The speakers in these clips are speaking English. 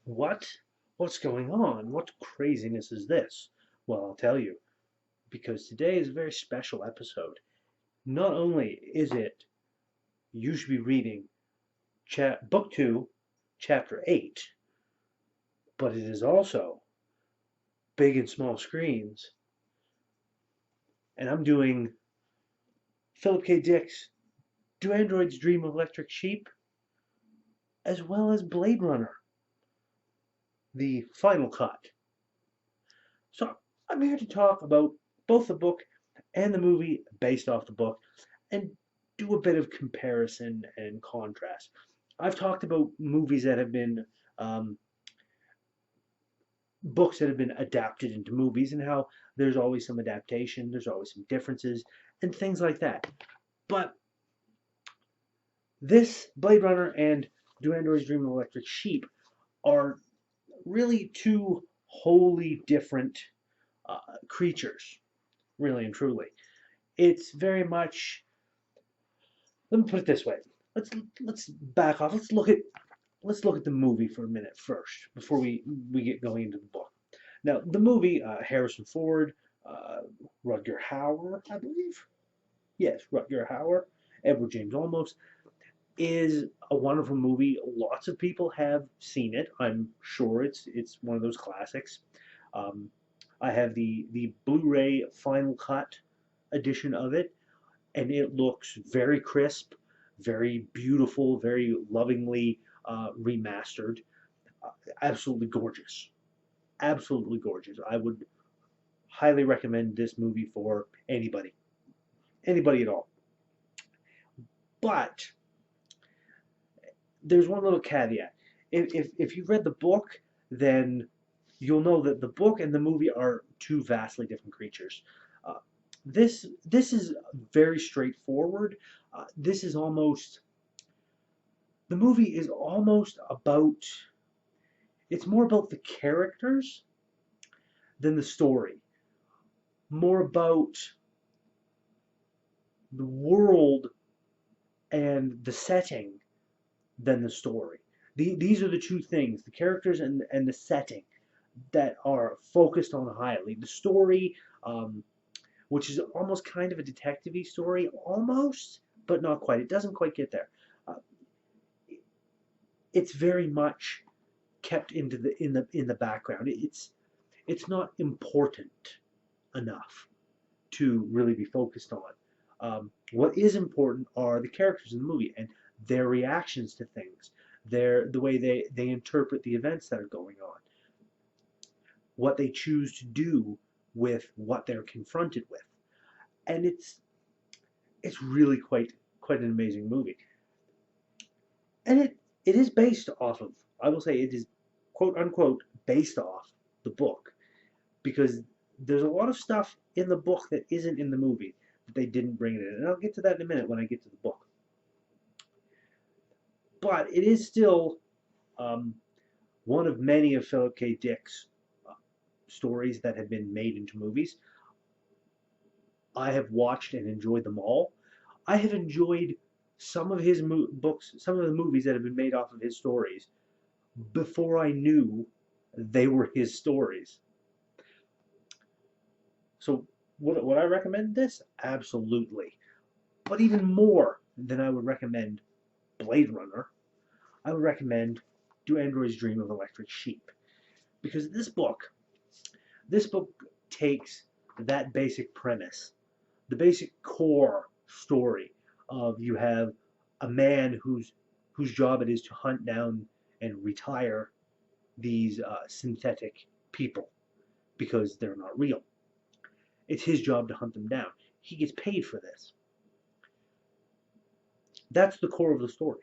What? What's going on? What craziness is this? Well, I'll tell you, because today is a very special episode. Not only is it you should be reading book 2, chapter 8, but it is also big and small screens, and I'm doing Philip K. Dick's Do Androids Dream of Electric Sheep, as well as Blade Runner, the final cut. So I'm here to talk about both the book and the movie based off the book, and do a bit of comparison and contrast. I've talked about movies that have been um, books that have been adapted into movies and how there's always some adaptation, there's always some differences, and things like that. But this Blade Runner and Do Androids Dream of Electric Sheep are really two wholly different creatures, really and truly. It's very much. Let me put it this way. Let's let's back off. Let's look at the movie for a minute first before we get going into the book. Now, the movie, Harrison Ford, uh, Rutger Hauer, I believe. Yes, Rutger Hauer, Edward James Olmos, is a wonderful movie. Lots of people have seen it. I'm sure it's one of those classics. Um, I have the Blu-ray final cut edition of it, and it looks very crisp, very beautiful, very lovingly remastered. Uh, Absolutely gorgeous. Absolutely gorgeous. I would highly recommend this movie for anybody, anybody at all. But there's one little caveat. If you've read the book, then you'll know that the book and the movie are two vastly different creatures. Uh, this is very straightforward. This is almost the movie is almost about it's more about the characters than the story. More about the world and the setting than the story. These are the two things, the characters and the setting, that are focused on highly. The story, um, which is almost kind of a detective-y story, almost, but not quite. It doesn't quite get there. Uh, it's very much kept into the background. It's not important enough to really be focused on. What is important are the characters in the movie and their reactions to things, the way they interpret the events that are going on, what they choose to do with what they're confronted with, and it's really quite an amazing movie, and it is based off of. I will say it is quote unquote based off the book because there's a lot of stuff in the book that isn't in the movie that they didn't bring it in, and I'll get to that in a minute when I get to the book. But it is still um, one of many of Philip K. Dick's stories that have been made into movies. I have watched and enjoyed them all. I have enjoyed some of his books, some of the movies that have been made off of his stories before I knew they were his stories. So would I recommend this? Absolutely. But even more than I would recommend Blade Runner, I would recommend Do Androids Dream of Electric Sheep. Because this book takes that basic premise, the basic core story of you have a man whose job it is to hunt down and retire these synthetic people because they're not real. It's his job to hunt them down. He gets paid for this. That's the core of the story.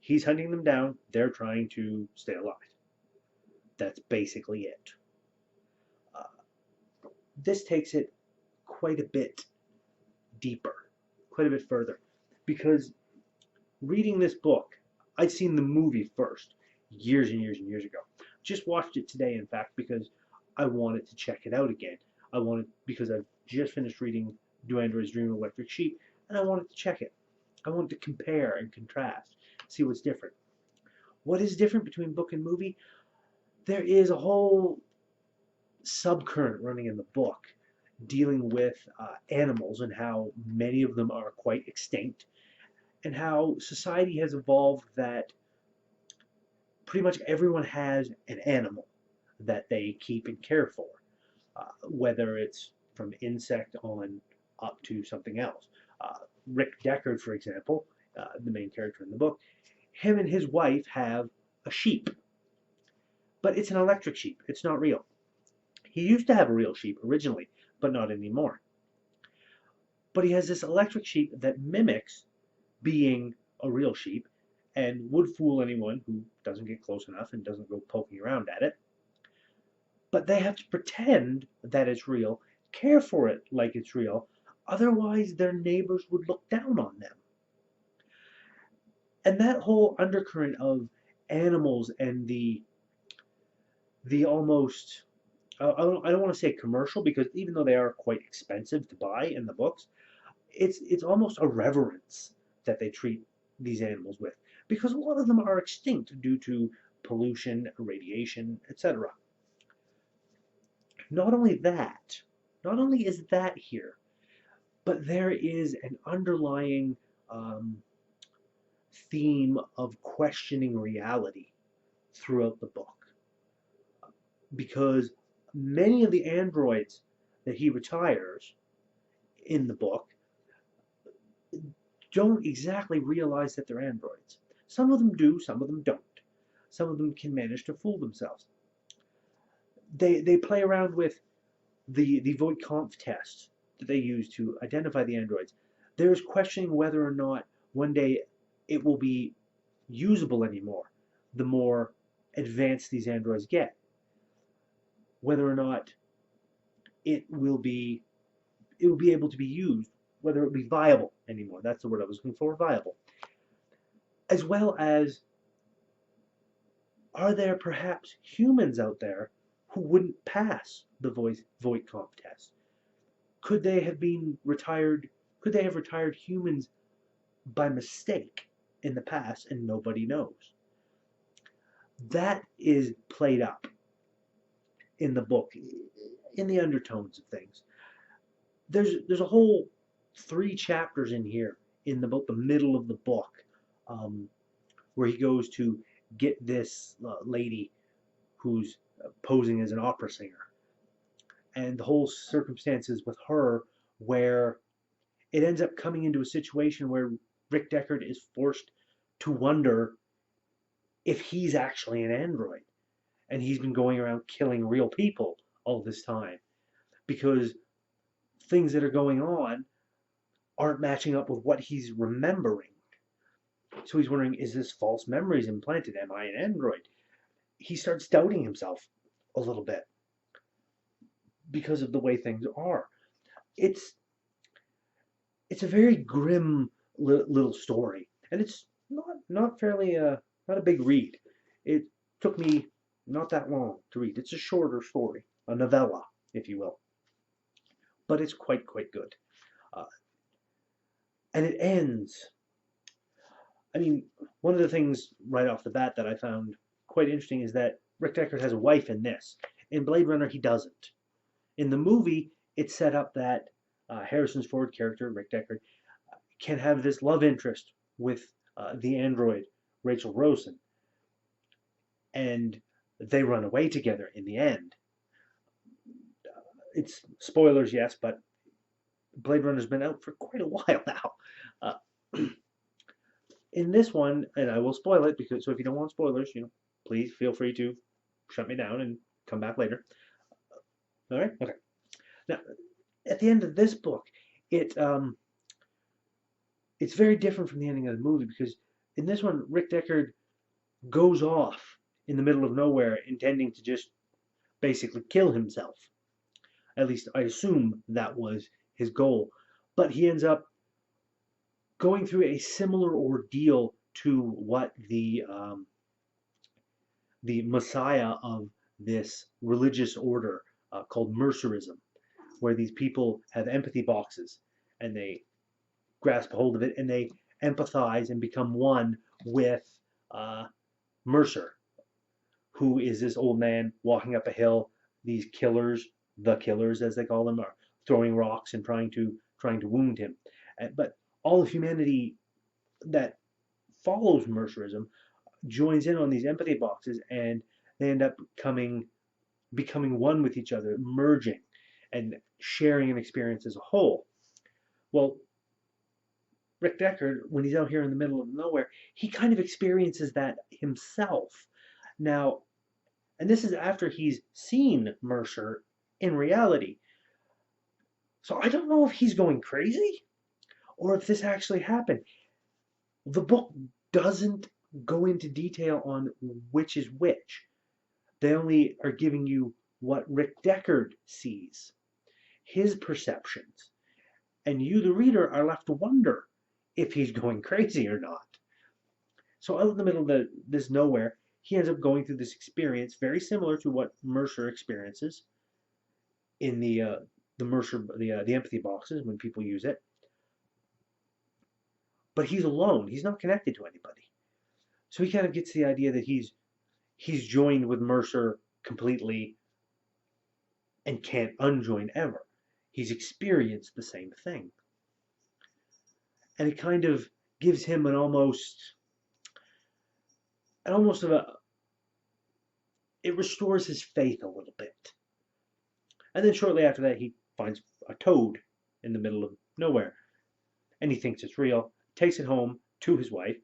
He's hunting them down. They're trying to stay alive. That's basically it. Uh, this takes it quite a bit deeper, quite a bit further, because reading this book, I'd seen the movie first years and years and years ago. Just watched it today, in fact, because I wanted to check it out again. I wanted because I've just finished reading Do Androids Dream of Electric Sheep, and I wanted to check it. I wanted to compare and contrast, see what's different. What is different between book and movie? There is a whole subcurrent running in the book dealing with animals and how many of them are quite extinct, and how society has evolved that pretty much everyone has an animal that they keep and care for, whether it's from insect on up to something else. Uh, Rick Deckard, for example, the main character in the book, him and his wife have a sheep, but it's an electric sheep. It's not real. He used to have a real sheep originally, but not anymore. But he has this electric sheep that mimics being a real sheep and would fool anyone who doesn't get close enough and doesn't go poking around at it. But they have to pretend that it's real, care for it like it's real, otherwise their neighbors would look down on them. And that whole undercurrent of animals and the almost I don't want to say commercial, because even though they are quite expensive to buy in the books, it's almost a reverence that they treat these animals with, because a lot of them are extinct due to pollution, radiation, etc. Not only that, not only is that here, but there is an underlying um, theme of questioning reality throughout the book, because many of the androids that he retires in the book don't exactly realize that they're androids. Some of them do, some of them don't. Some of them can manage to fool themselves. They play around with the Voight-Kampff test that they use to identify the androids. There's questioning whether or not one day it will be usable anymore, the more advanced these androids get. Whether or not it will be able to be used, whether it will be viable anymore. That's the word I was looking for, viable. As well as, are there perhaps humans out there who wouldn't pass the Voight-Kampff test? Could they have been retired? Could they have retired humans by mistake in the past and nobody knows? That is played up in the book, in the undertones of things. There's a whole 3 chapters in here in about the middle of the book, um, where he goes to get this lady who's posing as an opera singer, and the whole circumstances with her, where it ends up coming into a situation where Rick Deckard is forced to wonder if he's actually an android and he's been going around killing real people all this time, because things that are going on aren't matching up with what he's remembering. So he's wondering, is this false memories implanted? Am I an android? He starts doubting himself a little bit because of the way things are. It's it's a very grim little story, and it's not fairly not a big read. It took me not that long to read. It's a shorter story, a novella, if you will, but it's quite good. Uh, and it ends. I mean, one of the things right off the bat that I found quite interesting is that Rick Deckard has a wife in this. In Blade Runner, he doesn't. In the movie, it's set up that Harrison's Ford character, Rick Deckard, can have this love interest with the android Rachel Rosen, and they run away together in the end. It's spoilers, yes, but Blade Runner's been out for quite a while now. In this one, and I will spoil it, because so if you don't want spoilers, please feel free to shut me down and come back later. All right, okay. Now, at the end of this book, it it's very different from the ending of the movie, because in this one, Rick Deckard goes off in the middle of nowhere, intending to just basically kill himself. At least I assume that was his goal. But he ends up going through a similar ordeal to what the messiah of this religious order called Mercerism, where these people have empathy boxes and they grasp hold of it and they empathize and become one with uh, Mercer, who is this old man walking up a hill. These killers, the killers as they call them, are throwing rocks and trying to wound him. But all of humanity that follows Mercerism joins in on these empathy boxes, and they end up becoming one with each other, merging and sharing an experience as a whole. Well, Rick Deckard, when he's out here in the middle of nowhere, he kind of experiences that himself. Now, and this is after he's seen Mercer in reality. So I don't know if he's going crazy or if this actually happened. The book doesn't go into detail on which is which. They only are giving you what Rick Deckard sees, his perceptions. And you, the reader, are left to wonder if he's going crazy or not. So out in the middle of this nowhere, he ends up going through this experience very similar to what Mercer experiences in the Mercer the empathy boxes when people use it. But he's alone. He's not connected to anybody. So he kind of gets the idea that he's joined with Mercer completely and can't unjoin ever. He's experienced the same thing. And it kind of gives him an almost of a it restores his faith a little bit. And then shortly after that he finds a toad in the middle of nowhere. And he thinks it's real, takes it home to his wife.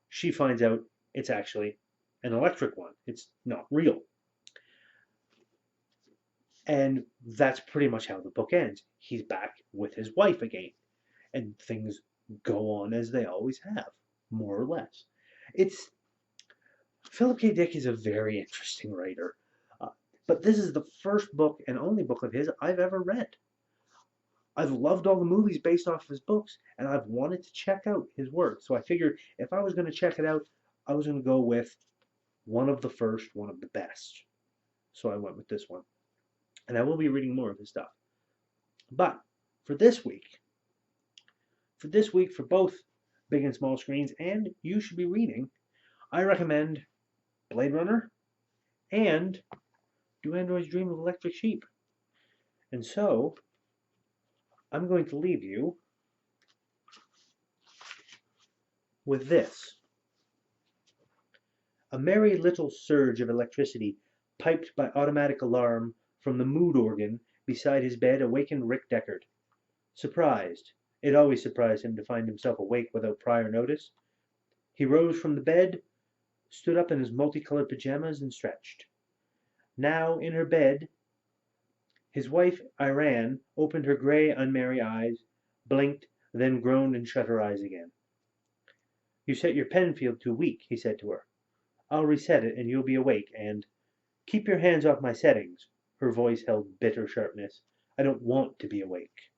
She finds out it's actually an electric one. It's not real. And that's pretty much how the book ends. He's back with his wife again. And things go on as they always have, more or less. It's Philip K. Dick is a very interesting writer. But this is the first book and only book of his I've ever read. I've loved all the movies based off of his books, and I've wanted to check out his work. So I figured if I was going to check it out, I was going to go with one of the first, one of the best. So I went with this one. And I will be reading more of his stuff. But for this week, for both big and small screens, and you should be reading, I recommend Blade Runner and Do Androids Dream of Electric Sheep? And so, I'm going to leave you with this. A merry little surge of electricity, piped by automatic alarm from the mood organ beside his bed, awakened Rick Deckard. Surprised, it always surprised him to find himself awake without prior notice. He rose from the bed, stood up in his multicolored pajamas, and stretched. Now, in her bed, his wife, Iran, opened her gray, unmerry eyes, blinked, then groaned and shut her eyes again. You set your pen field too weak, he said to her. I'll reset it and you'll be awake, and keep your hands off my settings. Her voice held bitter sharpness. I don't want to be awake.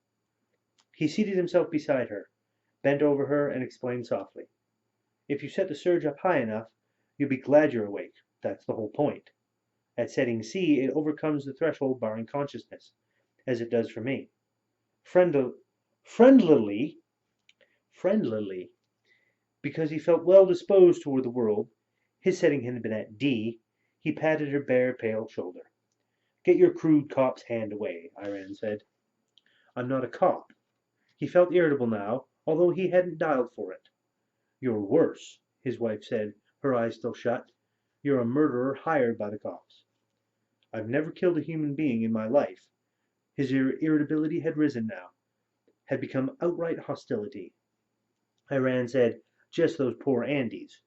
He seated himself beside her, bent over her, and explained softly. If you set the surge up high enough, you'll be glad you're awake. That's the whole point. At setting C, it overcomes the threshold barring consciousness, as it does for me. Friendlily, because he felt well disposed toward the world, his setting had been at D, he patted her bare, pale shoulder. Get your crude cop's hand away, Iran said. I'm not a cop. He felt irritable now, although he hadn't dialed for it. You're worse, his wife said, her eyes still shut. You're a murderer hired by the cops. I've never killed a human being in my life. His irritability had risen now, had become outright hostility. Iran said, just those poor Andes.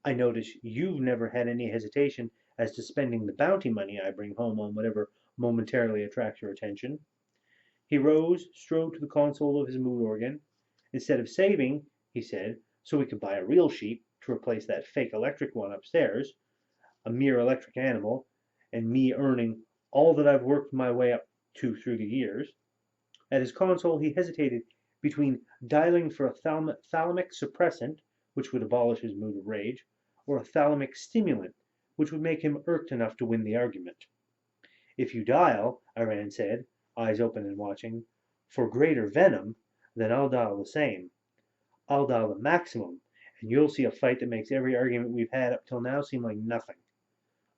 I notice you've never had any hesitation as to spending the bounty money I bring home on whatever momentarily attracts your attention. He rose, strode to the console of his mood organ. Instead of saving, he said, so we could buy a real sheep to replace that fake electric one upstairs, a mere electric animal, and me earning all that I've worked my way up to through the years. At his console, he hesitated between dialing for a thalamic suppressant, which would abolish his mood of rage, or a thalamic stimulant, which would make him irked enough to win the argument. If you dial, Iran said, eyes open and watching, for greater venom, then I'll dial the same. I'll dial the maximum, and you'll see a fight that makes every argument we've had up till now seem like nothing.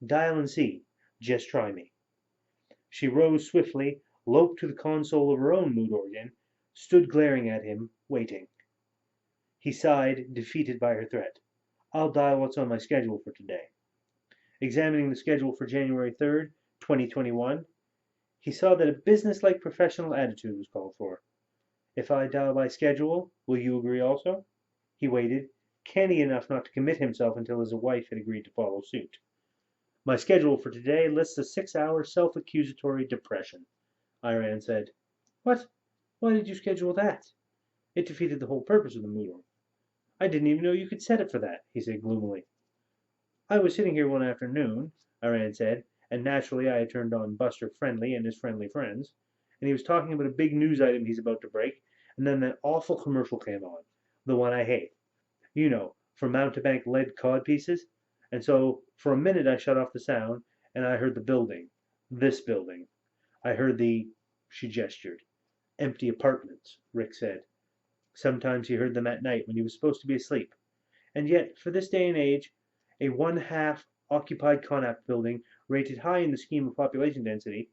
Dial and see. Just try me." She rose swiftly, loped to the console of her own mood organ, stood glaring at him, waiting. He sighed, defeated by her threat. "I'll dial what's on my schedule for today." Examining the schedule for January 3rd, 2021, he saw that a business-like professional attitude was called for. "If I dial by schedule, will you agree also?" He waited, canny enough not to commit himself until his wife had agreed to follow suit. "My schedule for today lists a 6-hour self-accusatory depression," Iran said. "What? Why did you schedule that?" It defeated the whole purpose of the mood organ. "I didn't even know you could set it for that," he said gloomily. "I was sitting here one afternoon," Iran said, "and naturally I had turned on Buster Friendly and his friendly friends, and he was talking about a big news item he's about to break, and then that awful commercial came on, the one I hate. You know, for mountebank lead cod pieces. And so for a minute I shut off the sound, and I heard the building. This building. I heard the—" she gestured. "Empty apartments," Rick said. Sometimes he heard them at night when he was supposed to be asleep. And yet, for this day and age, a one-half occupied Connaught building, rated high in the scheme of population density,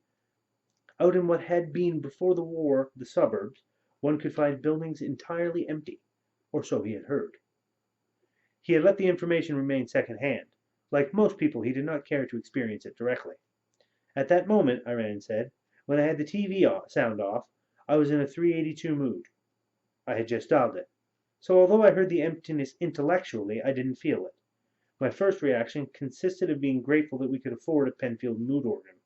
out in what had been before the war the suburbs, one could find buildings entirely empty. Or so he had heard. He had let the information remain second-hand. Like most people, he did not care to experience it directly. "At that moment," Iran said, "when I had the TV sound off, I was in a 382 mood. I had just dialed it. So although I heard the emptiness intellectually, I didn't feel it. My first reaction consisted of being grateful that we could afford a Penfield mood organ.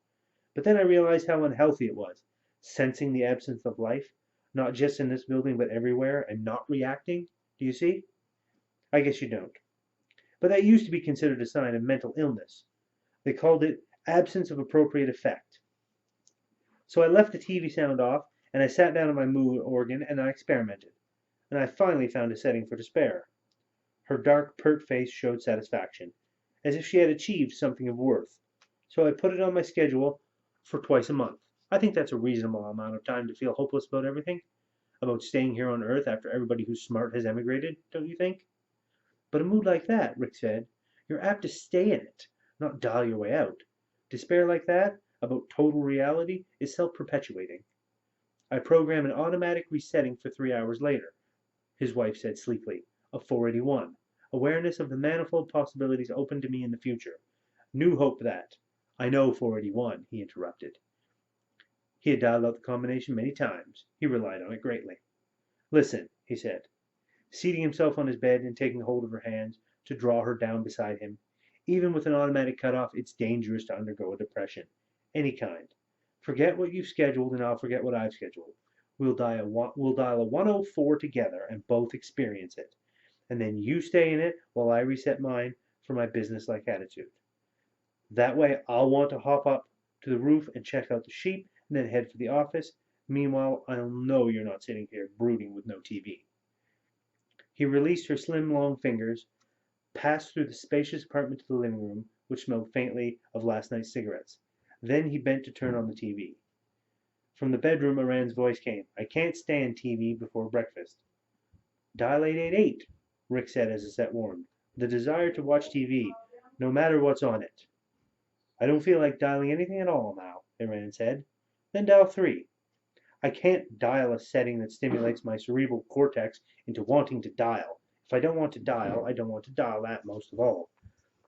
But then I realized how unhealthy it was, sensing the absence of life, not just in this building but everywhere, and not reacting. Do you see? I guess you don't. But that used to be considered a sign of mental illness. They called it absence of appropriate effect. So I left the TV sound off, and I sat down at my mood organ and I experimented. And I finally found a setting for despair." Her dark, pert face showed satisfaction, as if she had achieved something of worth. "So I put it on my schedule for twice a month. I think that's a reasonable amount of time to feel hopeless about everything. About staying here on Earth after everybody who's smart has emigrated, don't you think?" "But a mood like that," Rick said, "you're apt to stay in it, not dial your way out. Despair like that, about total reality, is self-perpetuating." "I program an automatic resetting for 3 hours later," his wife said sleepily, "of 481. Awareness of the manifold possibilities open to me in the future. New hope that—" "I know 481," he interrupted. He had dialed out the combination many times. He relied on it greatly. "Listen," he said, seating himself on his bed and taking hold of her hands to draw her down beside him. "Even with an automatic cutoff, it's dangerous to undergo a depression. Any kind. Forget what you've scheduled and I'll forget what I've scheduled. We'll dial a 104 together and both experience it. And then you stay in it while I reset mine for my business-like attitude. That way I'll want to hop up to the roof and check out the sheep and then head for the office. Meanwhile, I'll know you're not sitting here brooding with no TV." He released her slim, long fingers, passed through the spacious apartment to the living room, which smelled faintly of last night's cigarettes. Then he bent to turn on the TV. From the bedroom, Iran's voice came. "I can't stand TV before breakfast." "Dial 888," Rick said as the set warmed. "The desire to watch TV, no matter what's on it." "I don't feel like dialing anything at all now," Iran said. "Then dial 3. I can't dial a setting that stimulates my cerebral cortex into wanting to dial. If I don't want to dial, I don't want to dial that most of all.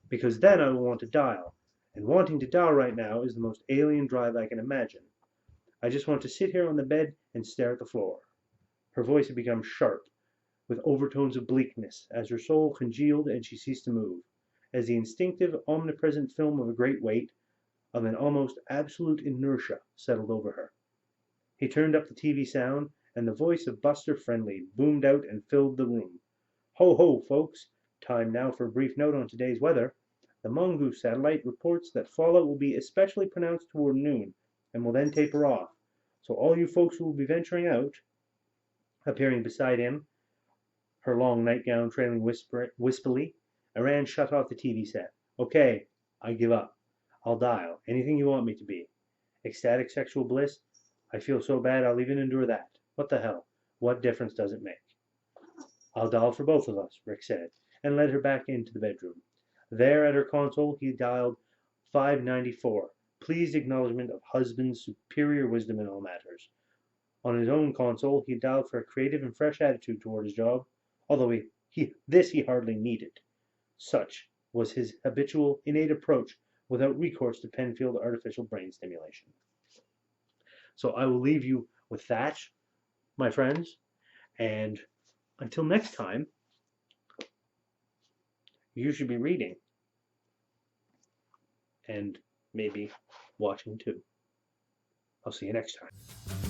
Because then I will want to dial. And wanting to dial right now is the most alien drive I can imagine. I just want to sit here on the bed and stare at the floor." Her voice had become sharp, with overtones of bleakness, as her soul congealed and she ceased to move, as the instinctive, omnipresent film of a great weight, of an almost absolute inertia, settled over her. He turned up the TV sound, and the voice of Buster Friendly boomed out and filled the room. "Ho, ho, folks! Time now for a brief note on today's weather. The Mongoose satellite reports that fallout will be especially pronounced toward noon, and will then taper off. So all you folks who will be venturing out—" Appearing beside him, her long nightgown trailing wispily, Iran shut off the TV set. "Okay, I give up. I'll dial. Anything you want me to be. Ecstatic sexual bliss? I feel so bad I'll even endure that. What the hell? What difference does it make?" "I'll dial for both of us," Rick said, and led her back into the bedroom. There at her console he dialed 594, pleased acknowledgment of husband's superior wisdom in all matters. On his own console he dialed for a creative and fresh attitude toward his job, although he hardly needed. Such was his habitual, innate approach without recourse to Penfield artificial brain stimulation. So I will leave you with that, my friends, and until next time, you should be reading and maybe watching too. I'll see you next time.